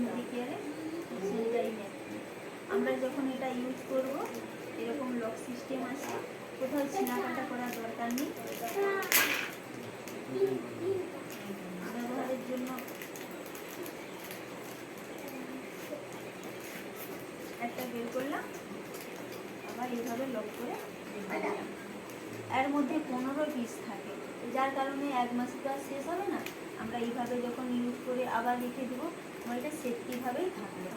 মুদি কেয়ারে sanitary napkin. আমরা যখন এটা ইউজ করব এরকম লক সিস্টেম আছে, কোথাও ছিঁড়াকাটা করার দরকার নেই। ব্যবহারের জন্য একটা বের করলাম, আবার এইভাবে লক করে দিলাম। এর মধ্যে 15 পিস থাকে, যার কারণে 1 মাসে তো আর শেষ হবে না। আমরা এইভাবে যখন ইউজ করে আবার রেখে দেবো, ওইটা সেফটিভাবেই থাকবে।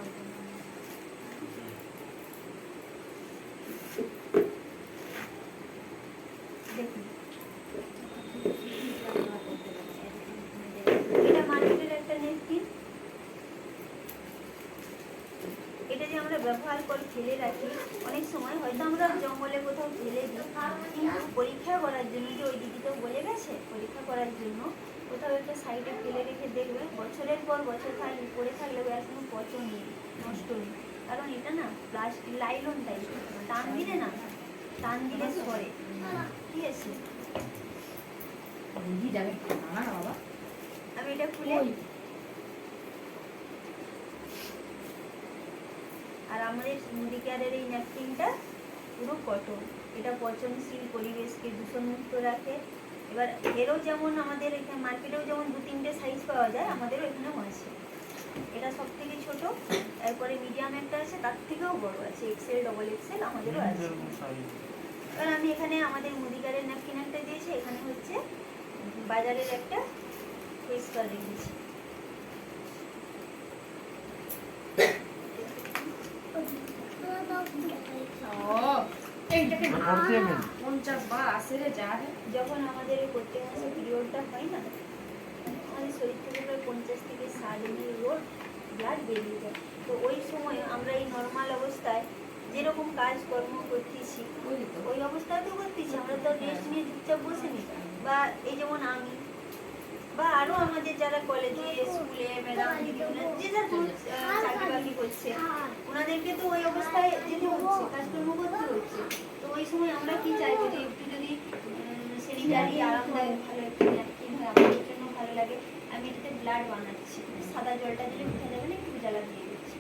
দেখুন, এটা মার্কেটের একটা নেপকিন। এটা যে আমরা ব্যবহার করে ফেলে রাখি, অনেক সময় হয়তো আমরা জঙ্গলে কোথাও ফেলে দিই, কিন্তু পরীক্ষা করার জন্য, যে ওই দিদি তো বলে গেছে, পরীক্ষা করার জন্য কোথাও একটা সাইডে ফেলে রেখে দেখবে, বছরের পর বছর পরে থাকলে আর কোনো পচন নেই, নষ্ট নেই। কারণ এটা না প্লাস্টিক লাইলন টাইপ, টান দিলে না, টান দিলে সরে। ঠিক আছে, আমি এটা খুলে, আর আমাদের মুদি কেয়ারের এই ন্যাপকিনটা পুরো কটন। এটা পচনশীল, পরিবেশকে দূষণমুক্ত রাখে। এবার এরও যেমন আমাদের এখানে মার্কেটেও যেমন 2-3টে সাইজ পাওয়া যায়, আমাদেরও এখানেও আছে। এটা সব থেকে ছোট, এরপরে মিডিয়াম একটা আছে, তার থেকেও বড় আছে, XL, XXL আমাদেরও আছে। এবার আমি এখানে আমাদের মুদি কেয়ারের ন্যাপকিন একটা দিয়েছি, এখানে হচ্ছে বাজারের একটা পরিষ্কার রেখেছি। যখন আমাদের প্রত্যেক মাসে পিরিয়ডটা হয় না, আমাদের শরীর থেকে প্রায় 50 থেকে 60 মিলি ব্লাড বেরিয়ে যায়। তো ওই সময় আমরা এই নর্মাল অবস্থায় যেরকম কাজকর্ম করতেছি, ওই অবস্থাতেও করতেছি, আমরা তো রেস্ট নিয়ে চুপচাপ বসে নিই। বা এই যেমন আমি বা আরও আমাদের যারা কলেজে, স্কুলে ম্যাডাম, দিদিরা যে যারা চাকরি বাকরি করছে, ওনাদেরকে তো ওই অবস্থায় যেতে হচ্ছে, কাজকর্ম করতে হচ্ছে। তো ওই সময় আমরা কি চাইবো, যে একটু যদি স্যানিটারি আরামদায়ক ভালো একটু ন্যাপকিন হয়, আমাদের জন্য ভালো লাগে। আমি এটাতে ব্লাড বানাচ্ছি, সাদা জলটা দিলে বোঝা যাবে না, একটু জ্বালা দিয়ে দিচ্ছি।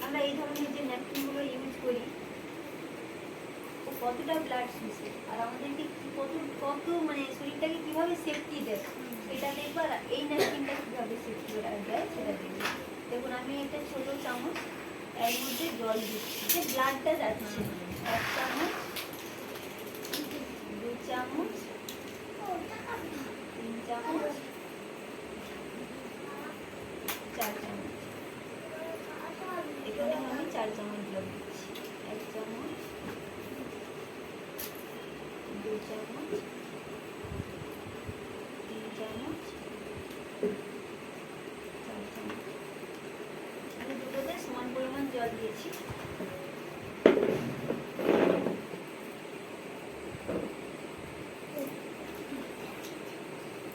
আমরা এই ধরনের যে ন্যাপকিনগুলো ইউজ করি, ও কতটা ব্লাড শুষে, আর আমাদেরকে কত মানে শরীরটাকে কিভাবে সেফটি দেয় এটা দেখবো। আর এই ন্যাপকিনটা কিভাবে সেফটি দেয় সেটা দেখবো। দেখুন, আমি একটা ছোট চামচ, এর মধ্যে জল দিচ্ছি, যে ব্লাডটা যাচ্ছে। 1 চামচ, 2 চামচ, 3 চামচ, 4 চামচ। এখানে আমি 4 চামচ জল দিচ্ছি। 1 চামচ, 2 চামচ, 3 চামচ, 4 চামচ। আমি দুটোতে সমান পরিমাণ জল দিয়েছি।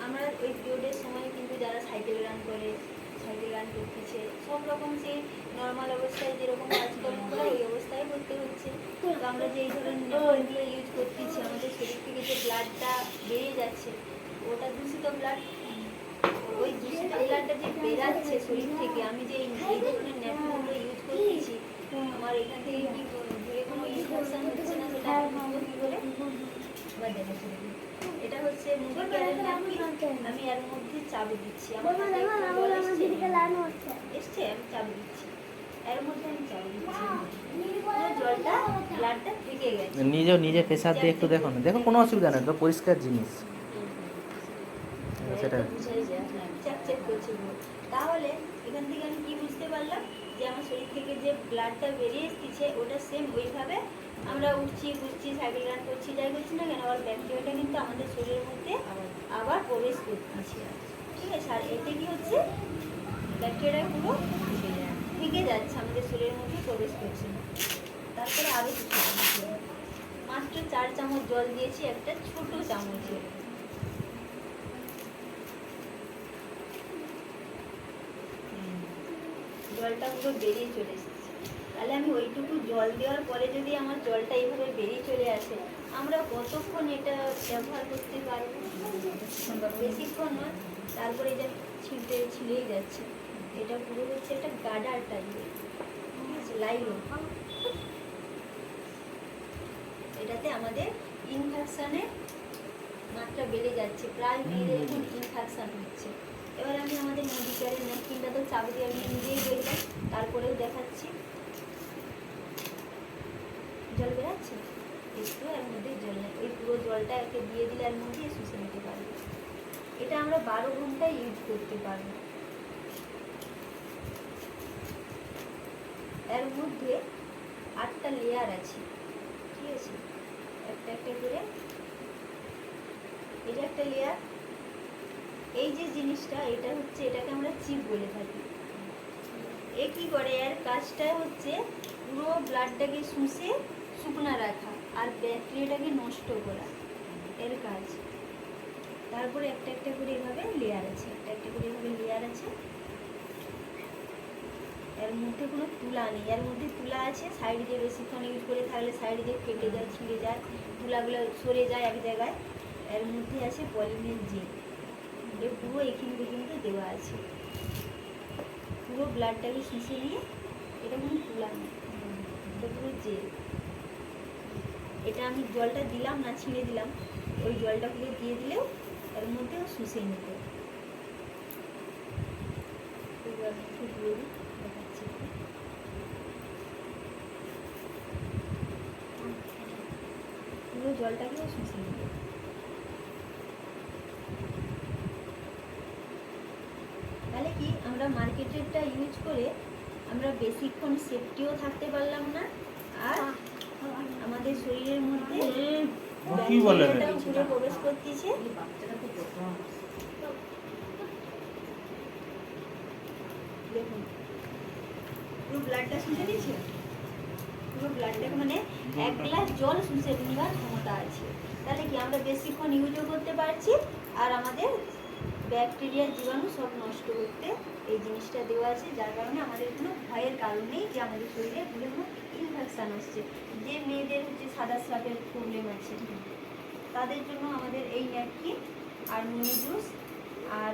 আমরা ওই পিরিয়ডের সময় কিন্তু যারা সাইকেল রান করে, সাইকেল রান করতেছে, সব রকম সেই নর্মাল অবস্থায় যেরকম কাজকর্ম করে ওই অবস্থায় করতে হচ্ছে। তো আমরা যে এই ধরনের ন্যাপকিনগুলো ইউজ করতেছি, আমাদের শরীর থেকে যে ব্লাডটা বেরিয়ে যাচ্ছে, ওটা দূষিত ব্লাড। ওই দূষিত ব্লাডটা যে বেরাচ্ছে শরীর থেকে, আমি যে এই ধরনের ন্যাপকিনগুলো ইউজ করতেছি, আমার এখান থেকে কি দূরে কোনো ইনফেকশন হচ্ছে না, সেটা কি করে আবার দেখে চলে। এটা হচ্ছে মুদি কেয়ারের ন্যাপকিন। আমি এর মধ্যে চাবি দিচ্ছি, আমার এসছে, আমি চাবি দিচ্ছি, এর মধ্যে আমি চাবি দিচ্ছি, জলটা ব্লাডটা থেকে গেছে। নিজে প্রেসার দিয়ে একটু দেখো না, দেখো কোনো অসুবিধা নেই, তো পরিষ্কার জিনিস সেটা চেক করছি। তাহলে এখান থেকে আমি কি বুঝতে পারলাম, যে আমার শরীর থেকে যে ব্লাডটা বেরিয়ে এসেছে, ওটা সেম ওইভাবে আমরা উঠছি, বুঝছি, সাইকেল রান করছি, যাই করছি না কেন, আবার ব্যাকটেরিয়াটা কিন্তু আমাদের শরীরের মধ্যে আবার প্রবেশ করতেছে। ঠিক আছে, আর এতে কি হচ্ছে, ব্যাকটেরিয়া পুরো থেকে যাচ্ছে, আমাদের শরীরের মধ্যে প্রবেশ করছে না। তারপরে আরও কিছু মাত্র 4 চামচ জল দিয়েছি, একটা ছোট চামচে। জলটা পুরো বেরিয়ে চলে এসেছে। তাহলে আমি ওইটুকু জল দেওয়ার পরে যদি আমার জলটা এইভাবে বেরিয়ে চলে আসে, আমরা কতক্ষণ এটা ব্যবহার করতে পারবো? বেশিক্ষণ নয়। তারপরে যে ছিঁড়েই যাচ্ছে। এটা পুরো হচ্ছে একটা গার্ডার টাইপের, ঠিক আছে, লাইলন। এটাতে আমাদের ইনফেকশনের মাত্রা বেড়ে যাচ্ছে, প্রায় মেয়েদের এখন ইনফেকশন হচ্ছে। এবার আমি আমাদের মেডিকেলের ন্যাপকিনটা তো চাপ দিয়ে আমি নিজেই বললাম, তারপরেও দেখাচ্ছি। জল বেরাচ্ছে একটু, এর মধ্যে জল নেই, ওই পুরো জলটা একে দিয়ে দিলে এর মধ্যে শুষে নিতে পারবে। এটা আমরা 12 ঘন্টা ইউজ করতে পারবো। এর মধ্যে 8টা লেয়ার আছে, ঠিক আছে, একটা একটা করে। এটা একটা লেয়ার। এই যে জিনিসটা, এটা হচ্ছে, এটাকে আমরা চিপ বলে থাকি। এ কি করে, এর কাজটা হচ্ছে পুরো ব্লাডটাকে শুষে শুকনা রাখা আর ব্যাকটেরিয়াটাকে নষ্ট করা, এর কাজ। তারপরে একটা একটা করে এভাবে লেয়ার আছে, একটা একটা করে এভাবে লেয়ার আছে। এর মধ্যে কোনো তুলা নেই, এর মধ্যে তুলা আছে, সাইড দিয়ে বেশিক্ষণ ইউজ করে থাকলে সাইড দিয়ে কেটে যায়, ছিঁড়ে যায়, তুলাগুলো সরে যায় এক জায়গায়। এর মধ্যে আছে পলিমের জেল, এ পুরো এখানে কিন্তু দেওয়া আছে, পুরো ব্লাডটাকে শুষে নিয়ে। এটা কোনো তুলা নেই, এটা পুরো জেল। এটা আমি জলটা দিলাম না, ছিঁড়ে দিলাম, ওই জলটা পুরো দিয়ে দিলেও এর মধ্যেও শুষে নিত। একটু দিয়ে দিই, দেখাচ্ছি। পুরো জলটাকেও শুষে নিত। তাহলে কি, আমরা মার্কেটেরটা ইউজ করে আমরা বেশিক্ষণ সেফটিও থাকতে পারলাম না, আর আমাদের শরীরের মধ্যে ব্যাকটেরিয়াটাও পুরো প্রবেশ করতেছে। দেখুন পুরো ব্লাডটা শুষে নিচ্ছে, পুরো ব্লাডটাকে, মানে 1 গ্লাস জল শুষে নেওয়ার ক্ষমতা আছে। তাহলে কি, আমরা বেশিক্ষণ ইউজও করতে পারছি, আর আমাদের ব্যাকটেরিয়া জীবাণু সব নষ্ট করতে এই জিনিসটা দেওয়া আছে, যার কারণে আমাদের কোনো ভয়ের কারণ নেই যে আমাদের শরীরে কোনো ইনফেকশান আসছে। যে মেয়েদের হচ্ছে সাদা স্রাবের প্রবলেম আছে, তাদের জন্য আমাদের এই ন্যাপকিন আর নিম জুস আর